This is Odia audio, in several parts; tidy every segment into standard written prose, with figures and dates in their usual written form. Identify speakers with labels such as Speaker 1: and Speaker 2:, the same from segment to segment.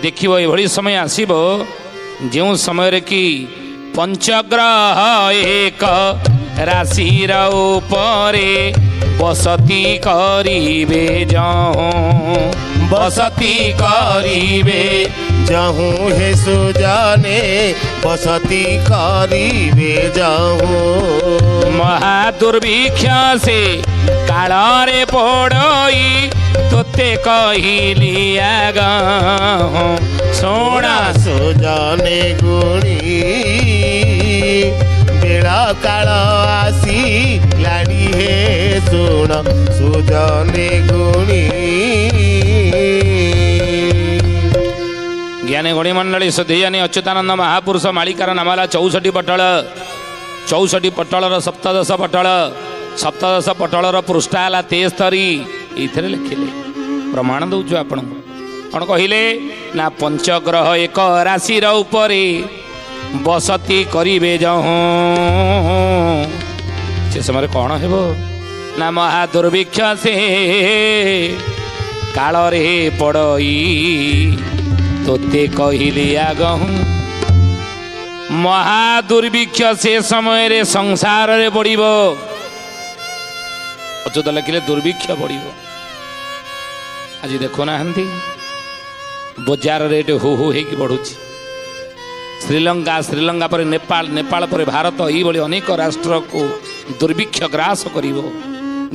Speaker 1: देखिब एभली समय आसीब जो समय कि पंचग्रह एक राशिर उपरे बसती करिबे जहूँ
Speaker 2: बसती करिबे जहूँ हे सुजाने बसती करिबे जहूँ
Speaker 1: महादुर्भिक्ष से कालरे पड़ई तोते कहली आगहूँ सोना
Speaker 2: सुजाने गुणी बेड़ा काल आसी लाड़ी हे सुन सुजाने गुणी
Speaker 1: ज्ञानी गुणी मंडली सुधीयानी अच्युतानंद महापुरुष मालिकार नामाला 64 पटल 64 पटलर सप्तदश पटलर पृष्ठा है 73 ये लिखिले प्रमाण दौचु आपण कौन कहले ना पंचग्रह एक राशि उपरे बसती करिबे जहूँ से समय कौन हेबो ना महादुर्भिक्ष से कालरे पड़ई तोते कहली आगहूँ महादुर्भिक्ष से समय रे संसार रे बढ़िब अच्युत लिखिले दुर्भिक्ष बढ़िब आज देखो ना बजार रेट हु हु होगी बढ़ुची श्रीलंका पर नेपाल पर भारत ये अनेक राष्ट्र को दुर्भिक्ष ग्रास करिवो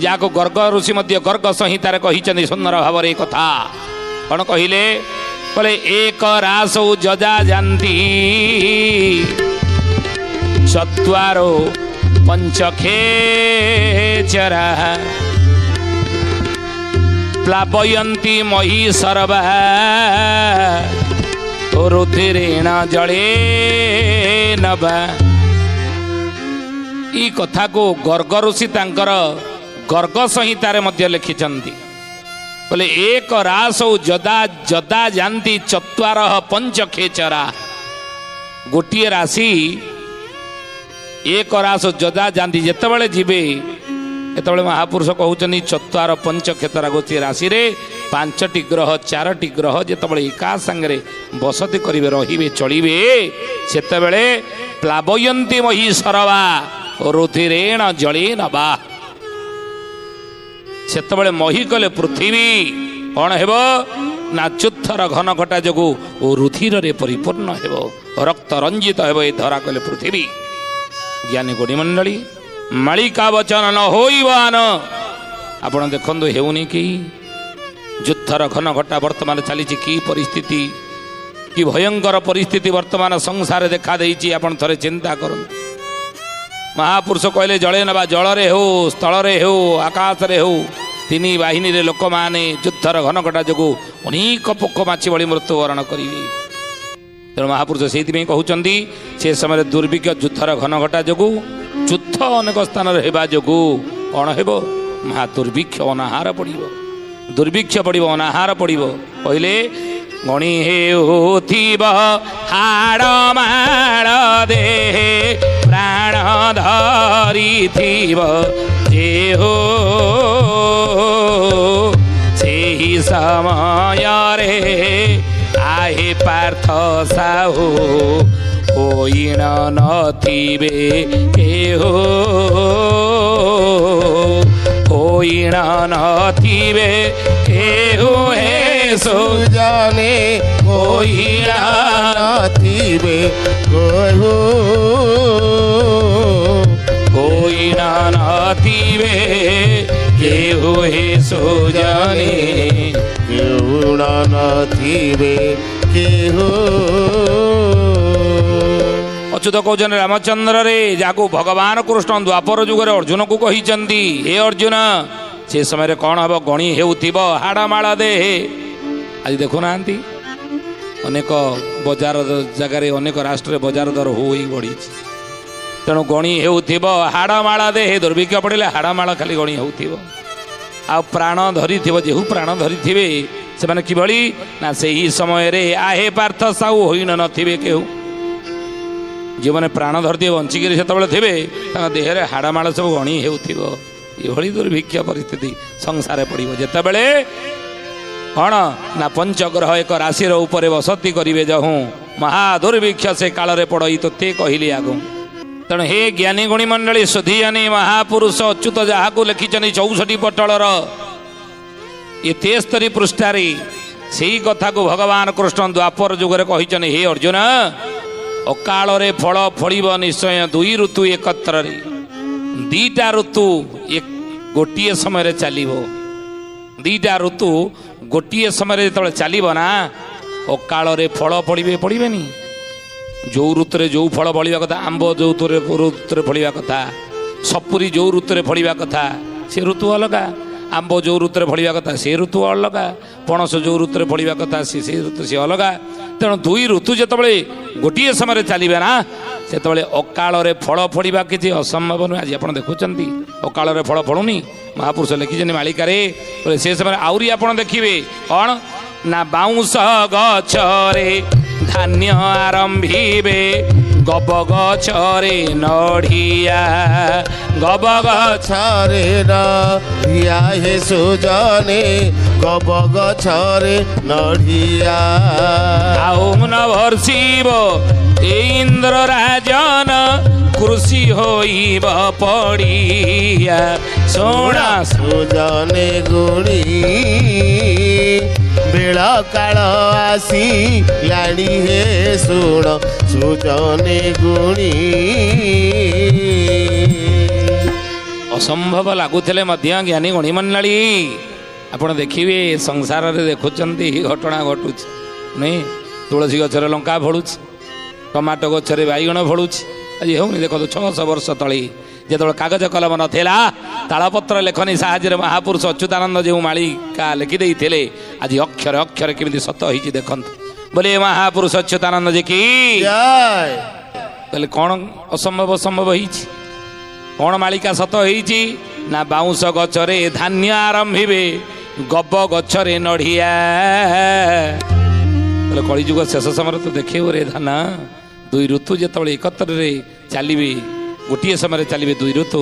Speaker 1: जाको गर्ग ऋषि मध्य गर्ग संहितार कहिचंदी सुंदर भाव रे कथा कौन कहले बोले एक रासौ जजा जानती चत्वारो पंचखे चरा प्लावयन्ती मही सर्वा रुधिरेण जले नवा ई कथा को गर्ग ऋषि तांकर गर्ग संहितार मध्य लिखिचंती बोले एक रासौ जदा जदा जानती चत्वार पंचखेचरा गोटे राशि एक रास जदा जानती जितेबाला जीवे एतबले महापुरुष कहउचनी चत्वार पंचखेचरा गोटे राशि रे 5टी ग्रह 4टी ग्रह जितेबाला एका संगे बसती करिवे रहिबे चलिबे सेतेबेले प्लावयन्ती मही सरवा रुधिरेण जले नवा सेतबेले मही कले पृथ्वी कौन हेबो ना चुत्थर घन घटा जगु ओ रुधिर रे परिपूर्ण हेबो रक्त रंजित हेबो ए धरा कले पृथ्वी ज्ञानी गुणी मंडली मालिका वचन न होइबान आपण देखंदो हेउनी कि युद्धर घन घटा वर्तमान चली कि परिस्थिति कि भयंकर परिस्थिति वर्तमान संसार देखा देइछि आपण थरे चिंता करन महापुरुष कहले जले नवा जल रे हो स्थल रे हो आकाश रे हो तीन बाहिनी रे लोक माने युद्धर घन घटा जगु अनेक पोक माछी भली मृत्युवरण करिवे तेणु महापुरुष से कहउचंदी से समय दुर्भिक्ष युद्धर घन घटा जगु युद्ध अनेक स्थान हेबा जगु कौन हेबो महा दुर्भिक्ष अनाहार पड़िबो दुर्भिक्ष पड़िबो अनाहार पड़िबो कहले गणी हेउथिब हाड़ माड़ दे प्राण धरी थिब जे हो सेही समय रे आहे पार्थ साहू होइण नथिबे केहो होइण नथिबे केहो हे
Speaker 2: सुजाने होइण नथिबे केहो
Speaker 1: होइण नथिबे केहो हे सुजाने
Speaker 2: केहुण नथिबे केहो
Speaker 1: अच्युत कहते रामचंद्र रे जाको भगवान कृष्ण द्वापर जुगर अर्जुन को कही हे अर्जुन से समय कौन हम गणी हेउथिब हाड़माड़ दे आज देखुना अनेक बजार जगार अनेक राष्ट्र बजार दर हो बढ़ी तेणु गणी हेउथिब हाड़माड़ दे दुर्भिक्ष पड़े हाड़माड़ खाली गणी हेउथिब आ प्राण धरी जेहू प्राण धरी से माने किभली ना सही समय रे आहे पार्थ साहू होइण नथिबे केहू जो मैंने प्राण धरती बंचिक से देहरे हाड़माड़ सब गणी हेउथिब ये दुर्भिक्ष परिस्थिति संसार पड़ो जितेबले କ'ଣ ନା ପଞ୍ଚଗ୍ରହ ଏକ ରାଶିର ଉପରେ ବସତି କରିବେ ଯହୁଁ ମହାଦୁର୍ଭିକ୍ଷ ସେ କାଳରେ ପଡ଼ଇ ତୋତେ କହିଲି ଆଗୁଁ। ତେଣୁ ହେ ଜ୍ଞାନୀ ଗୁଣୀ ମଣ୍ଡଳୀ ସୁଧୀଜାନୀ ମହାପୁରୁଷ ଅଚ୍ୟୁତ ଯାହାକୁ ଲେଖିଛନ୍ତି 64 ପଟଳର 73 ପୃଷ୍ଠାରେ ସେଇ କଥାକୁ ଭଗବାନ କୃଷ୍ଣ ଦ୍ୱାପର ଯୁଗରେ କହିଛନ୍ତି। ହେ ଅର୍ଜୁନ, ଅକାଳରେ ଫଳ ଫଳିବ ନିଶ୍ଚୟ, 2 ଋତୁ ଏକତ୍ରରେ, 2ଟା ଋତୁ ଗୋଟିଏ ସମୟରେ ଚାଲିବ। 2ଟା ଋତୁ ଗୋଟିଏ ସମୟରେ ଯେତେବେଳେ ଚାଲିବ ନା, ଅକାଳରେ ଫଳ ଫଳିବେ ଫଳିବେନି। ଯେଉଁ ଋତୁରେ ଯେଉଁ ଫଳ ଫଳିବା କଥା, ଆମ୍ବ ଯେଉଁ ଋତୁରେ ଫଳିବା କଥା, ସପୁରୀ ଯେଉଁ ଋତୁରେ ଫଳିବା କଥା ସେ ଋତୁ ଅଲଗା, ଆମ୍ବ ଯେଉଁ ଋତୁରେ ଫଳିବା କଥା ସେ ଋତୁ ଅଲଗା, ପଣସ ଯେଉଁ ଋତୁରେ ଫଳିବା କଥା ସେ ଋତୁ ସେ ଅଲଗା। ତେଣୁ 2 ଋତୁ ଯେତେବେଳେ ଗୋଟିଏ ସମୟରେ ଚାଲିବେ ନା, ସେତେବେଳେ ଅକାଳରେ ଫଳ ଫଳିବା କିଛି ଅସମ୍ଭବ ନୁହେଁ। ଆଜି ଆପଣ ଦେଖୁଛନ୍ତି ଅକାଳରେ ଫଳ ଫଳୁନି, ମହାପୁରୁଷ ଲେଖିଛନ୍ତି ମାଳିକାରେ। ସେ ସମୟରେ ଆହୁରି ଆପଣ ଦେଖିବେ କ'ଣ ନା, ବାଉଁଶ ଗଛରେ ଧାନ୍ୟ ଆରମ୍ଭିବେ, ଗବ ଗଛରେ ନଡ଼ିଆ, ଗବ
Speaker 2: ଗଛରେ ନଡ଼ିଆ ହେ ସୁଜନେ, ଗବ ଗଛରେ ନଡ଼ିଆ।
Speaker 1: ଆଉ ନ ବର୍ଷିବ ଇନ୍ଦ୍ର ରାଜନ, କୃଷି ହୋଇବ ପଡ଼ିଆ। ଶୁଣା
Speaker 2: ସୁଜନେ ଗୁଣୀ ବେଳ କାଳ ଆସିଲାଣି, ହେ ଶୁଣ ସୁଜନେ ଗୁଣୀ।
Speaker 1: ଅସମ୍ଭବ ଲାଗୁଥିଲେ ମଧ୍ୟ ଜ୍ଞାନୀ ଗୁଣୀ ମଣ୍ଡଳୀ ଆପଣ ଦେଖିବେ ସଂସାରରେ ଦେଖୁଛନ୍ତି ଘଟଣା ଘଟୁଛି ନାଇଁ। ତୁଳସୀ ଗଛରେ ଲଙ୍କା ଫଳୁଛି, ଟମାଟୋ ଗଛରେ ବାଇଗଣ ଫଳୁଛି। ଆଜି ହେଉନି ଦେଖନ୍ତୁ 600 ବର୍ଷ ତଳେ ଯେତେବେଳେ କାଗଜ କଲମ ନଥିଲା, ତାଳପତ୍ର ଲେଖନୀ ସାହାଯ୍ୟରେ ମହାପୁରୁଷ ଅଚ୍ୟୁତାନନ୍ଦ ଯେଉଁ ମାଳିକା ଲେଖିଦେଇଥିଲେ, ଆଜି ଅକ୍ଷରେ ଅକ୍ଷରେ କେମିତି ସତ ହେଇଛି ଦେଖନ୍ତୁ। ବୋଲେ ମହାପୁରୁଷ ଅଚ୍ୟୁତାନନ୍ଦ ଯେ କି କହିଲେ କ'ଣ ଅସମ୍ଭବ ସମ୍ଭବ ହେଇଛି, କ'ଣ ମାଳିକା ସତ ହେଇଛି ନା, ବାଉଁଶ ଗଛରେ ଧାନ୍ୟ ଆରମ୍ଭିବେ, ଗବ ଗଛରେ ନଡ଼ିଆ। ବୋଲେ କଳିଯୁଗ ଶେଷ ସମୟରେ ତ ଦେଖେଇବ ରେ ଧାନ। 2 ଋତୁ ଯେତେବେଳେ ଏକତ୍ରରେ ଚାଲିବେ, ଗୋଟିଏ ସମୟରେ ଚାଲିବେ 2 ଋତୁ,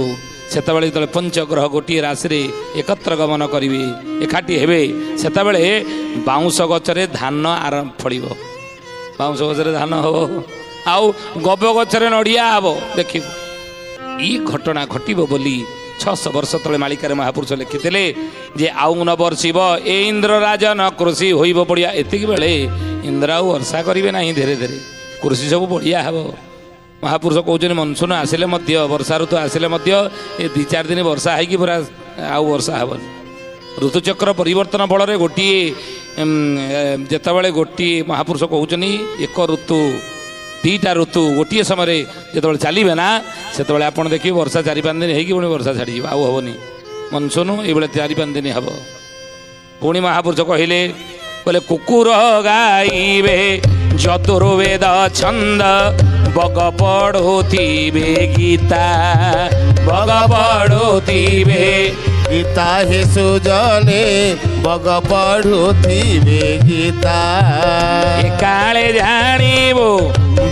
Speaker 1: ସେତେବେଳେ ଯେତେବେଳେ ପଞ୍ଚଗ୍ରହ ଗୋଟିଏ ରାଶିରେ ଏକତ୍ର ଗମନ କରିବେ, ଏକାଠି ହେବେ, ସେତେବେଳେ ବାଉଁଶ ଗଛରେ ଧାନ ଫଳିବ, ବାଉଁଶ ଗଛରେ ଧାନ ହବ, ଆଉ ଗବ ଗଛରେ ନଡ଼ିଆ ହବ। ଦେଖିବୁ ଏଇ ଘଟଣା ଘଟିବ ବୋଲି 600 ବର୍ଷ ତଳେ ମାଳିକାରେ ମହାପୁରୁଷ ଲେଖିଥିଲେ ଯେ ଆଉ ନ ବର୍ଷିବ ଏ ଇନ୍ଦ୍ର ରାଜନ, କୃଷି ହୋଇବ ପଡ଼ିଆ। ଏତିକି ବେଳେ ଇନ୍ଦ୍ର ଆଉ ବର୍ଷା କରିବେ ନାହିଁ, ଧୀରେ ଧୀରେ କୃଷି ସବୁ ବଢ଼ିଆ ହେବ। ମହାପୁରୁଷ କହୁଛନ୍ତି ମନସୁନ ଆସିଲେ ମଧ୍ୟ, ବର୍ଷା ଋତୁ ଆସିଲେ ମଧ୍ୟ ଏ 2-4 ଦିନ ବର୍ଷା ହେଇକି ପୁରା ଆଉ ବର୍ଷା ହେବନି। ଋତୁଚକ୍ର ପରିବର୍ତ୍ତନ ଫଳରେ ଗୋଟିଏ ଯେତେବେଳେ ଗୋଟିଏ ମହାପୁରୁଷ କହୁଛନ୍ତି ଏକ ଋତୁ 2ଟା ଋତୁ ଗୋଟିଏ ସମୟରେ ଯେତେବେଳେ ଚାଲିବେ ନା, ସେତେବେଳେ ଆପଣ ଦେଖିବେ ବର୍ଷା 4-5 ଦିନ ହେଇକି ପୁଣି ବର୍ଷା ଛାଡ଼ିଯିବ, ଆଉ ହେବନି। ମନସୁନ ଏଇଭଳିଆ 4-5 ଦିନ ହେବ। ପୁଣି ମହାପୁରୁଷ କହିଲେ କୁକୁର ଗାଇବେ ଯଦୁର୍ବେଦ ଛନ୍ଦ, ବଗ ପଢ଼ୁଥିବେ ଗୀତା, ବଗ ପଢ଼ୁଥିବେ
Speaker 2: ଗୀତା ହେ ସୁଜନେ, ବଗ ପଢ଼ୁଥିବେ ଗୀତା।
Speaker 1: କାଳେ ଜାଣିବୁ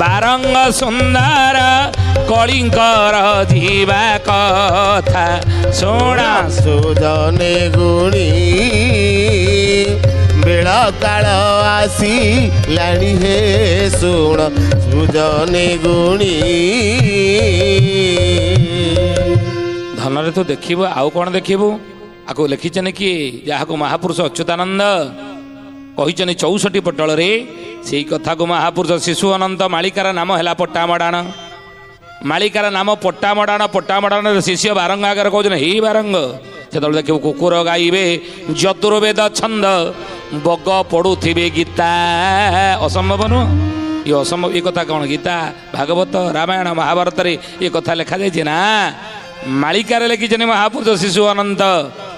Speaker 1: ବାରଙ୍ଗ ସୁନ୍ଦର, କଳିଙ୍କର ଯିବା କଥା। ଶୁଣା
Speaker 2: ସୁଜନେ ଗୁଣୀ ବେଳ କାଳ ଆସିଲାଣି, ହେ ଶୁଣ ସୁଜନେ ଗୁଣୀ।
Speaker 1: ଧନରେ ତୁ ଦେଖିବୁ ଆଉ କ'ଣ ଦେଖିବୁ? ଆକୁ ଲେଖିଛନ୍ତି କି ଯାହାକୁ ମହାପୁରୁଷ ଅଚ୍ୟୁତାନନ୍ଦ କହିଛନ୍ତି 64 ପଟଳରେ। ସେଇ କଥାକୁ ମହାପୁରୁଷ ଶିଶୁ ଅନନ୍ତ ମାଳିକାର ନାମ ହେଲା ପଟ୍ଟାମଡ଼ାଣ। ମାଳିକାର ନାମ ପଟ୍ଟାମଡ଼ାଣ। ପଟ୍ଟାମଡ଼ାଣରେ ଶିଷ୍ୟ ବାରଙ୍ଗ ଆଗରେ କହୁଛନ୍ତି ହେଇ ବାରଙ୍ଗ। ସେତେବେଳେ ଦେଖିବୁ କୁକୁର ଗାଇବେ ଯଦୁର୍ବେଦ ଛନ୍ଦ, ବଗ ପଢ଼ୁଥିବେ ଗୀତା। ଅସମ୍ଭବ ନୁହଁ ଏ ଅସମ୍ଭବ। ଏ କଥା କ'ଣ ଗୀତା, ଭାଗବତ, ରାମାୟଣ, ମହାଭାରତରେ ଏ କଥା ଲେଖାଯାଇଛି ନା। ମାଳିକାରେ ଲେଖିଛନ୍ତି ମହାପୁରୁଷ ଶିଶୁ ଅନନ୍ତ।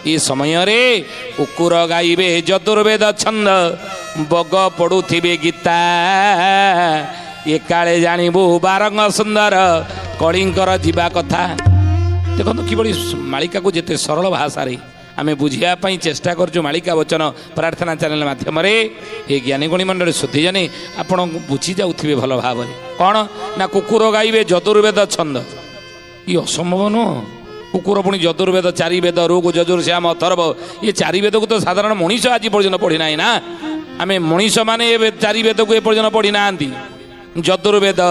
Speaker 1: ଏ ସମୟରେ କୁକୁର ଗାଇବେ ଯଦୁର୍ବେଦ ଛନ୍ଦ, ବଗ ପଢ଼ୁଥିବେ ଗୀତା। ଏକାଳେ ଜାଣିବୁ ବାରଙ୍ଗ ସୁନ୍ଦର, କଳିଙ୍କର ଯିବା କଥା। ଦେଖନ୍ତୁ କିଭଳି ମାଳିକାକୁ ଯେତେ ସରଳ ଭାଷାରେ ଆମେ ବୁଝିବା ପାଇଁ ଚେଷ୍ଟା କରୁଛୁ ମାଳିକା ବଚନ ପ୍ରାର୍ଥନା ଚ୍ୟାନେଲ ମାଧ୍ୟମରେ। ଏ ଜ୍ଞାନୀଗୁଣୀ ମଣ୍ଡଳୀ ସୁଧୀଜାନୀ ଆପଣ ବୁଝି ଯାଉଥିବେ ଭଲ ଭାବରେ। କ'ଣ ନା କୁକୁର ଗାଇବେ ଯଦୁର୍ବେଦ ଛନ୍ଦ, ଇ ଅସମ୍ଭବ ନୁହଁ। କୁକୁର ପୁଣି ଯଦୁର୍ବେଦ ଚାରି ବେଦ ଋଗ୍ ଯଜୁର ଶ୍ୟାମ ଅଥର୍ବ ଏ ଚାରି ବେଦକୁ ତ ସାଧାରଣ ମଣିଷ ଆଜି ପର୍ଯ୍ୟନ୍ତ ପଢ଼ି ନାହିଁ ନା। ଆମେ ମଣିଷମାନେ ଏବେ ଚାରି ବେଦକୁ ଏପର୍ଯ୍ୟନ୍ତ ପଢ଼ି ନାହାନ୍ତି। ଯଦୁର୍ବେଦ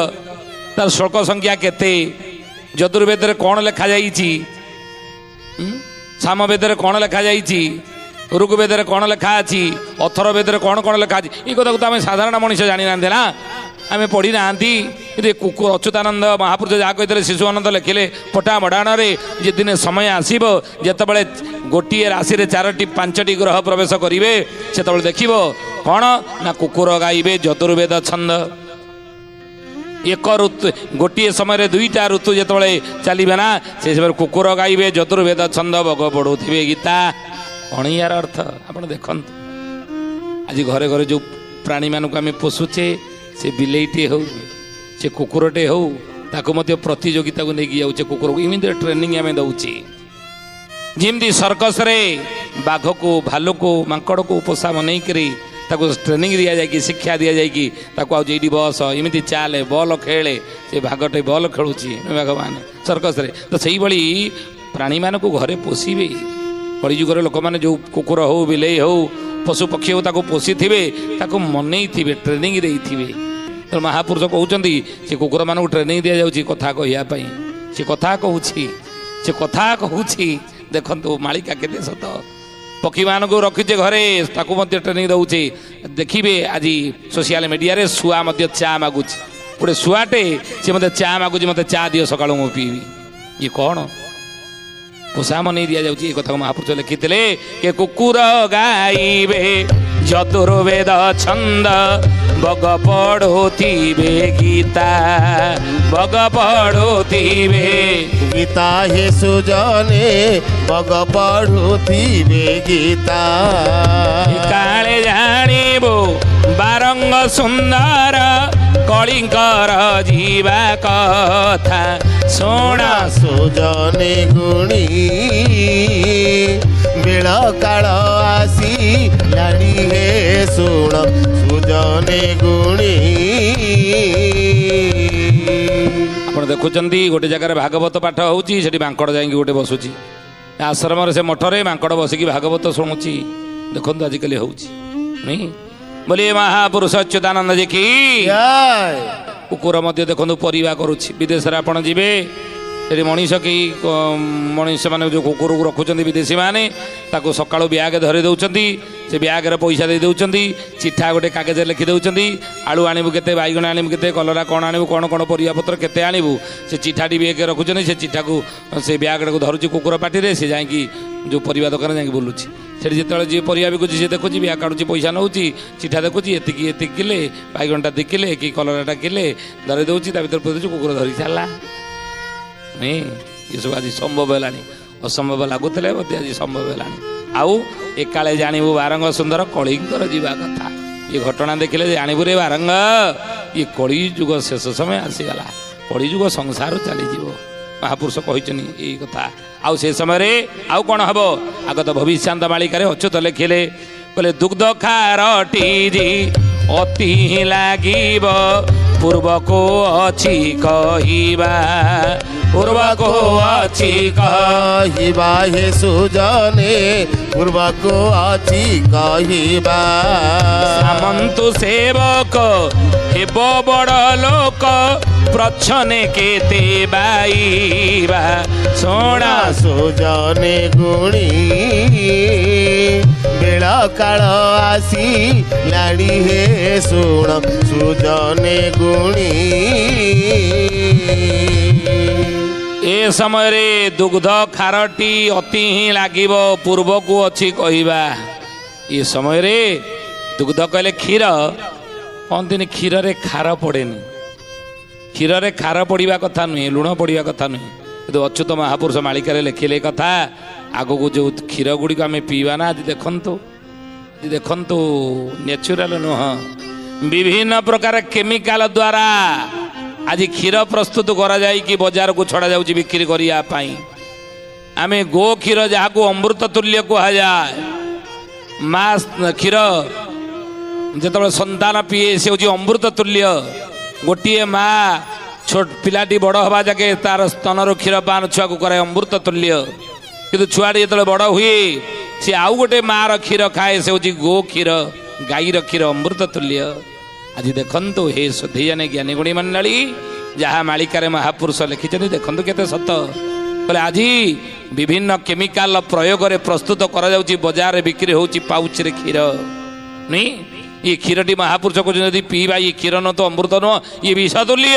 Speaker 1: ତାର ଶ୍ଲୋକ ସଂଖ୍ୟା କେତେ, ଯଦୁର୍ବେଦରେ କ'ଣ ଲେଖାଯାଇଛି, ସାମବେଦରେ କ'ଣ ଲେଖାଯାଇଛି, ଋଗ୍ବେଦରେ କ'ଣ ଲେଖା ଅଛି, ଅଥର୍ବବେଦରେ କ'ଣ କ'ଣ ଲେଖା ଅଛି, ଏ କଥାକୁ ତ ଆମେ ସାଧାରଣ ମଣିଷ ଜାଣିନାହାନ୍ତି ନା, ଆମେ ପଢ଼ି ନାହାନ୍ତି। କିନ୍ତୁ କୁକୁର ଅଚ୍ୟୁତାନନ୍ଦ ମହାପୁରୁଷ ଯାହା କହିଥିଲେ ଶିଶୁ ଅନନ୍ତ ଲେଖିଲେ ପଟା ମଡ଼ାଣରେ ଯେ ଦିନେ ସମୟ ଆସିବ ଯେତେବେଳେ ଗୋଟିଏ ରାଶିରେ 4ଟି 5ଟି ଗ୍ରହ ପ୍ରବେଶ କରିବେ ସେତେବେଳେ ଦେଖିବ କ'ଣ ନା କୁକୁର ଗାଇବେ ଯଦୁର୍ବେଦ ଛନ୍ଦ। ଏକ ଋତୁ ଗୋଟିଏ ସମୟରେ 2ଟା ଋତୁ ଯେତେବେଳେ ଚାଲିବେ ନା ସେ ସମୟରେ କୁକୁର ଗାଇବେ ଯଦୁର୍ବେଦ ଛନ୍ଦ ବଗ ପଢ଼ୁଥିବେ ଗୀତା। କ'ଣ ୟାର ଅର୍ଥ ଆପଣ ଦେଖନ୍ତୁ। ଆଜି ଘରେ ଘରେ ଯେଉଁ ପ୍ରାଣୀମାନଙ୍କୁ ଆମେ ପୋଷୁଛେ ସେ ବିଲେଇଟିଏ ହେଉ ସେ କୁକୁରଟେ ହେଉ ତାକୁ ମଧ୍ୟ ପ୍ରତିଯୋଗିତାକୁ ନେଇକି ଯାଉଛେ କୁକୁରକୁ ଏମିତି ଟ୍ରେନିଂ ଆମେ ଦେଉଛେ। ଯେମିତି ସର୍କସରେ ବାଘକୁ ଭାଲୁକୁ ମାଙ୍କଡ଼କୁ ପୋଷା ବନେଇକରି ତାକୁ ଟ୍ରେନିଂ ଦିଆଯାଇକି ଶିକ୍ଷା ଦିଆଯାଇକି ତାକୁ ଆଉ ଯେଇଠି ବସ ଏମିତି ଚାଲେ ବଲ୍ ଖେଳେ ସେ ବାଘଟେ ବଲ୍ ଖେଳୁଛି ବାଘମାନେ ସର୍କସରେ। ତ ସେଇଭଳି ପ୍ରାଣୀମାନଙ୍କୁ ଘରେ ପୋଷିବେ। କଳିଯୁଗରେ ଲୋକମାନେ ଯେଉଁ କୁକୁର ହେଉ ବିଲେଇ ହେଉ ପଶୁ ପକ୍ଷୀ ହେଉ ତାକୁ ପୋଷିଥିବେ ତାକୁ ମନେଇଥିବେ ଟ୍ରେନିଂ ଦେଇଥିବେ। ତେଣୁ ମହାପୁରୁଷ କହୁଛନ୍ତି ସେ କୁକୁରମାନଙ୍କୁ ଟ୍ରେନିଂ ଦିଆଯାଉଛି କଥା କହିବା ପାଇଁ। ସେ କଥା କହୁଛି ଦେଖନ୍ତୁ ମାଳିକା କେତେ ସତ। ପକ୍ଷୀମାନଙ୍କୁ ରଖିଛେ ଘରେ ତାକୁ ମଧ୍ୟ ଟ୍ରେନିଂ ଦେଉଛେ। ଦେଖିବେ ଆଜି ସୋସିଆଲ ମିଡ଼ିଆରେ ଶୁଆ ମଧ୍ୟ ଚା ମାଗୁଛି। ଗୋଟେ ଶୁଆଟେ ସେ ମୋତେ ଚା ମାଗୁଛି ମୋତେ ଚା ଦିଅ ସକାଳୁ ମୁଁ ପିଇବି। ଇଏ କ'ଣ ପୋଷା ମନେଇ ଦିଆଯାଉଛି। ଏ କଥାକୁ ମହାପୁରୁଷ ଲେଖିଥିଲେ କି କୁକୁର ଗାଇବେ ଯଦୁର୍ବେଦ ଛନ୍ଦ ବଗ ପଢ଼ୁଥିବେ ଗୀତା ବଗ ପଢ଼ୁଥିବେ
Speaker 2: ଗୀତା ହେ ସୁଜନେ ବଗ ପଢ଼ୁଥିବେ ଗୀତା।
Speaker 1: କାଳେ ଜାଣିବୁ ବାରଙ୍ଗ ସୁନ୍ଦର କଳିଙ୍କର ଯିବା କଥା ଶୁଣ
Speaker 2: ସୁଜନେ ଗୁଣୀ ବେଳ କାଳ ଆସିଲାଣି ହେ ଶୁଣ ସୁଜନେ ଗୁଣୀ।
Speaker 1: ଆପଣ ଦେଖୁଛନ୍ତି ଗୋଟେ ଜାଗାରେ ଭାଗବତ ପାଠ ହେଉଛି ସେଠି ମାଙ୍କଡ଼ ଯାଇକି ଗୋଟେ ବସୁଛି ଆଶ୍ରମରେ ସେ ମଠରେ ମାଙ୍କଡ଼ ବସିକି ଭାଗବତ ଶୁଣୁଛି। ଦେଖନ୍ତୁ ଆଜିକାଲି ହେଉଛି ନାଇଁ ବୋଲିଏ ମହାପୁରୁଷ ଅଚ୍ୟୁତାନନ୍ଦ ଜି କି। କୁକୁର ମଧ୍ୟ ଦେଖନ୍ତୁ ପରିବା କରୁଛି। ବିଦେଶରେ ଆପଣ ଯିବେ ସେଠି ମଣିଷ କେହି ମଣିଷମାନେ ଯେଉଁ କୁକୁରକୁ ରଖୁଛନ୍ତି ବିଦେଶୀମାନେ ତାକୁ ସକାଳୁ ବ୍ୟାଗ୍ ଧରି ଦେଉଛନ୍ତି। ସେ ବ୍ୟାଗ୍ରେ ପଇସା ଦେଇ ଦେଉଛନ୍ତି। ଚିଠା ଗୋଟେ କାଗଜରେ ଲେଖି ଦେଉଛନ୍ତି। ଆଳୁ ଆଣିବୁ କେତେ ବାଇଗଣ ଆଣିବୁ କେତେ କଲରା କ'ଣ ଆଣିବୁ କ'ଣ କ'ଣ ପରିବାପତ୍ର କେତେ ଆଣିବୁ ସେ ଚିଠାଟି ବ୍ୟାଗ୍ରେ ରଖୁଛନ୍ତି। ସେ ଚିଠାକୁ ସେ ବ୍ୟାଗ୍ଟାକୁ ଧରୁଛି କୁକୁର ପାଟିରେ ସେ ଯାଇକି ଯେଉଁ ପରିବା ଦୋକାନ ଯାଇକି ବୁଲୁଛି। ସେଠି ଯେତେବେଳେ ଯିଏ ପରିବା ବିକୁଛି ସେ ଦେଖୁଛି ବ୍ୟାଗ୍ କାଢ଼ୁଛି ପଇସା ନେଉଛି ଚିଠା ଦେଖୁଛି ଏତିକି କିଲେ ବାଇଗଣଟା 2 କିଲେ କି କଲରାଟା କିଲେ ଧରି ଦେଉଛି ତା ଭିତରେ ପୋଦେଉଛି କୁକୁର ଧରି ଚାଲିଲା। ଏସବୁ ଆଜି ସମ୍ଭବ ହେଲାଣି। ଅସମ୍ଭବ ଲାଗୁଥିଲେ ମଧ୍ୟ ଆଜି ସମ୍ଭବ ହେଲାଣି। ଆଉ ଏକାଳେ ଜାଣିବୁ ବାରଙ୍ଗ ସୁନ୍ଦର କଳିଙ୍କର ଯିବା କଥା। ଏ ଘଟଣା ଦେଖିଲେ ଜାଣିବୁ ରେ ବାରଙ୍ଗ ଏ କଳି ଯୁଗ ଶେଷ ସମୟ ଆସିଗଲା। କଳି ଯୁଗ ସଂସାର ଚାଲିଯିବ। ମହାପୁରୁଷ କହିଛନ୍ତି ଏଇ କଥା। ଆଉ ସେ ସମୟରେ ଆଉ କ'ଣ ହେବ ଆଗତ ଭବିଷ୍ୟାନ୍ତ ମାଳିକାରେ ଅଚ୍ୟୁତ ଲେଖିଲେ କହିଲେ ଦୁଗ୍ଧ ଖାରଟି ଅତି ଲାଗିବ ପୂର୍ବକୁ ଅଛି କହିବା ପୂର୍ବକୁ ଅଛି
Speaker 2: କହିବା ହେ ସୁଜନେ ପୂର୍ବକୁ ଅଛି କହିବା।
Speaker 1: ସାମନ୍ତୁ ସେବକ ହେବ ବଡ଼ ଲୋକ ପ୍ରଚ୍ଛନେ କେତେ ବାଇବା ଶୁଣା
Speaker 2: ସୁଜନେ ଗୁଣୀ ବେଳ କାଳ ଆସିଲାଣି ହେ ଶୁଣ ସୁଜନେ ଗୁଣୀ।
Speaker 1: ଏ ସମୟରେ ଦୁଗ୍ଧ ଖାରଟି ଅତି ହିଁ ଲାଗିବ ପୂର୍ବକୁ ଅଛି କହିବା। ଏ ସମୟରେ ଦୁଗ୍ଧ କହିଲେ କ୍ଷୀର କହନ୍ତିନି କ୍ଷୀରରେ ଖାର ପଡ଼େନି। କ୍ଷୀରରେ ଖାର ପଡ଼ିବା କଥା ନୁହେଁ ଲୁଣ ପଡ଼ିବା କଥା ନୁହେଁ। କିନ୍ତୁ ଅଚ୍ୟୁତ ମହାପୁରୁଷ ମାଳିକାରେ ଲେଖିଲେ କଥା ଆଗକୁ ଯେଉଁ କ୍ଷୀର ଗୁଡ଼ିକ ଆମେ ପିଇବା ନା ଆଜି ଦେଖନ୍ତୁ ନ୍ୟାଚୁରାଲ ନୁହଁ ବିଭିନ୍ନ ପ୍ରକାର କେମିକାଲ ଦ୍ୱାରା ଆଜି କ୍ଷୀର ପ୍ରସ୍ତୁତ କରାଯାଇକି ବଜାରକୁ ଛଡ଼ାଯାଉଛି ବିକ୍ରି କରିବା ପାଇଁ। ଆମେ ଗୋ କ୍ଷୀର ଯାହାକୁ ଅମୃତ ତୁଲ୍ୟ କୁହାଯାଏ ମା କ୍ଷୀର ଯେତେବେଳେ ସନ୍ତାନ ପିଏ ସେ ହେଉଛି ଅମୃତ ତୁଲ୍ୟ। ଗୋଟିଏ ମା ଛୋଟ ପିଲାଟି ବଡ଼ ହେବା ଯାକେ ତାର ସ୍ତନରୁ କ୍ଷୀର ପାନ ଛୁଆକୁ କରାଏ ଅମୃତ ତୁଲ୍ୟ। କିନ୍ତୁ ଛୁଆଟି ଯେତେବେଳେ ବଡ଼ ହୁଏ ସେ ଆଉ ଗୋଟେ ମାଆର କ୍ଷୀର ଖାଏ, ସେ ହେଉଛି ଗୋ କ୍ଷୀର, ଗାଈର କ୍ଷୀର ଅମୃତ ତୁଲ୍ୟ। ଆଜି ଦେଖନ୍ତୁ ହେ ସୁଧୀଜନେ ଜ୍ଞାନୀ ଗୁଣୀ ମଣ୍ଡଳୀ, ଯାହା ମାଳିକାରେ ମହାପୁରୁଷ ଲେଖିଛନ୍ତି ଦେଖନ୍ତୁ କେତେ ସତ। କହିଲେ ଆଜି ବିଭିନ୍ନ କେମିକାଲ ପ୍ରୟୋଗରେ ପ୍ରସ୍ତୁତ କରାଯାଉଛି, ବଜାରରେ ବିକ୍ରି ହେଉଛି ପାଉଚରେ କ୍ଷୀର ନି। ये क्षीरटी महापुरुष को यदि पीवा ये क्षीर न तो अमृत नुह, ये विष तुल्य,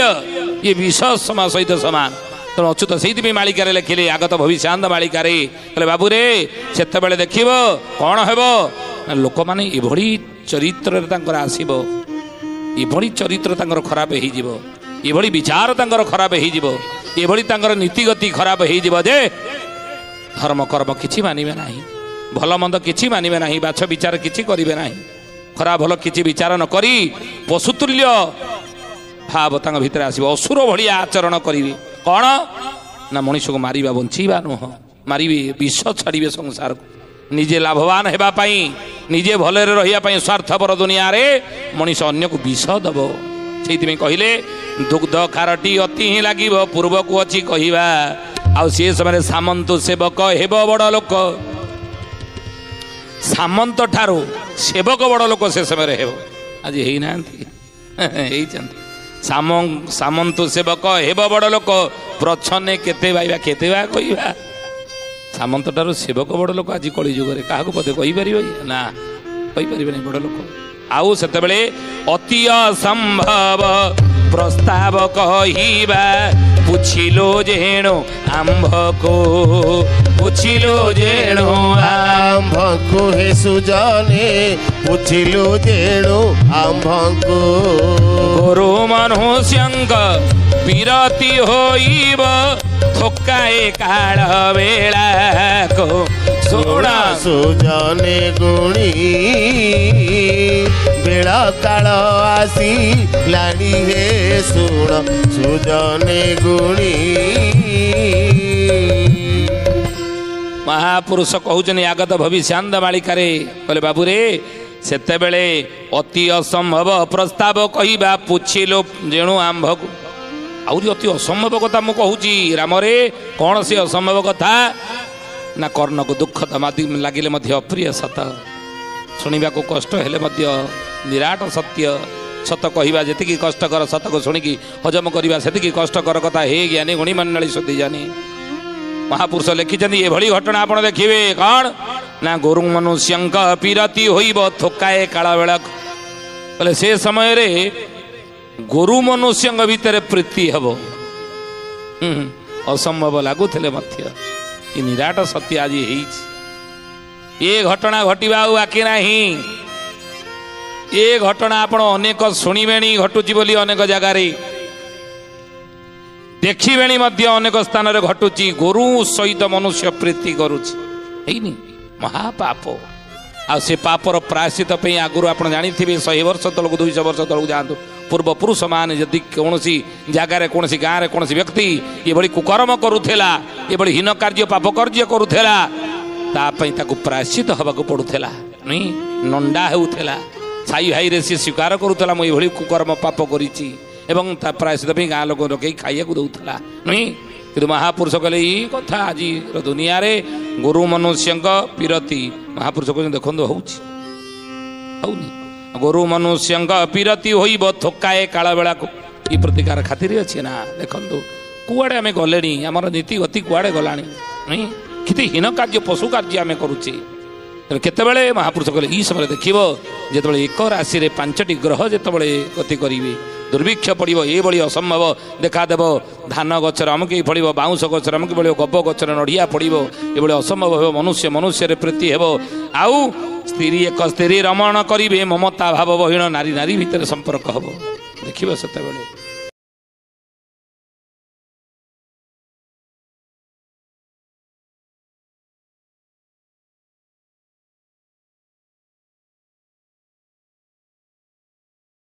Speaker 1: ये विष समा सहित समान। तेणु अच्युत से मालिकार लिखिले आगत भविष्यांत मालिकार कहले बाबू रे सेत बेले देखिब कौन हेब लोक माने एभली चरित्र आसब, एभली चरित्र खराब हो, एभली विचार खराब हो, एभली नीतिगति खराब हो जे धर्म कर्म किछि मानिबे नाही, भल मंद किछि मानिबे नाही, बाछ विचार किछि करिबे नाही, खराब भल किछि विचार न करी पशुतुल्य भाव तांग भितर आसीबो, असुर भली आचरण करिवे। कौन ना मनीष को मारिबा बंचीबा नुह, मारिबे विष छाड़िबे संसार को, निजे लाभवान हेबा पई, निजे भलरे रहिया पई स्वार्थपर दुनिया रे मनीष अन्य को विष दब। सेइतिमे कहिले दुग्ध खारटी अति ही लागिबो पूर्व को अछि कहिबा, आ से समय सामंत सेवक हेबो बड़ लोक, सामंत ठारू सेवक बड़ लोक से समय हेब। आज हेई नांती हेई चंती सामंत सेवक हेब बड़ लोक, प्रच्छने केते बाइबा केते बा कहिबा। सामंत ठारू सेवक बड़ लोक आज कली जुग रे काहाको पदे कहि परिबो ना, कहि परिबे नै बड़ लोक। आउ सेतेबेले अति असंभव प्रस्ताव कहिबा, पुछिलो जेणु आंभ को, पुछिलो जेणु
Speaker 2: आंभ को हे सुजने, पुछिलो जेणु आंभ को।
Speaker 1: गुरु मनुष्यंक विरति होइब, थोकाए काल बेला को
Speaker 2: सुना सुजने गुणी, बेला काल आसी लाड़ी हे सुन सुजने गुणी।
Speaker 1: महापुरुष कहउछनि आगत भविष्यांत मालिकारे कहले बाबू रे सेते बेले अति असंभव प्रस्ताव कहिबा, पुछिलो जेणु आंभ को। आउरी अति असंभव कथा मु कहूची राम रे, कौन से असंभव कथा ना कर्ण को दुख लगिले मध्य अप्रिय सत, शुणा को कष्ट हेले मध्य निराट सत्य, सत कहवा जी कष्टकर, सत को शुणिकी हजम करवा से कष्टकर कथा। हे ज्ञानी गुणी मंडली सुधी जानी महापुरुष लिखिं ये घटना आप देखिए। कौन ना गुरु मनुष्यंक पीरति होइब, थोकाए काल बेला बोले से समय रे गुरु मनुष्य भितर प्रीति हम असंभव लगुले मध्य ये निराट सत्य आज ये घटना घटवा बाकी नहीं। ये घटना आपण अनेक शुणवे घटुची बोली अनेक जगार देखिबे अनेक स्थान रे घटुची। गुरु सहित मनुष्य प्रीति करुच्ची महापाप आ से पापर प्रायश्चित आगुरी आप जानी 100 वर्ष तलक 200 वर्ष तलक जातु पूर्व पुरुष मान जदि कौन जगार कौन गाँव में कौन व्यक्ति ये कुकर्म करुला, ये हीन कार्य पाप कार्य करुला, प्रायश्चित हवा पड़ूला, नंडा होता छाई भाई रे सी स्वीकार करुला मुझे कुकर्म पाप करी प्रायश्चित गाँ लोक रखे खाइया दौला नुई। कि महापुरुष कहले ये कथा आज दुनिया रे गुरु मनुष्य पीरति महापुरुष कहते देखो होनी गुरु मनुष्य पीरति होइब, थोकाए काल बेला को ये प्रतिकार खातिर अच्छे ना। देखो कुआड़े आम गले आमर नीति गति कुआड़े गला कि हीन कार्य पशु कार्य आम करुचे। केतबेले महापुरुष कहले ई समय देखिब जिते एक राशि रे 5टी ग्रह जितेबाला गति करेंगे दुर्भिक्ष पड़ो ये असंभव देखादेव, धान गचर अमुक फल, बाउंश गचर अमुक फल, गब गचर नड़िया पड़ो ये असंभव हो। मनुष्य मनुष्य प्रीति हे आउ स्त्री एक स्त्री रमण करेंगे, ममता भाव बहिण नारी नारी भितर संपर्क हम देखिए से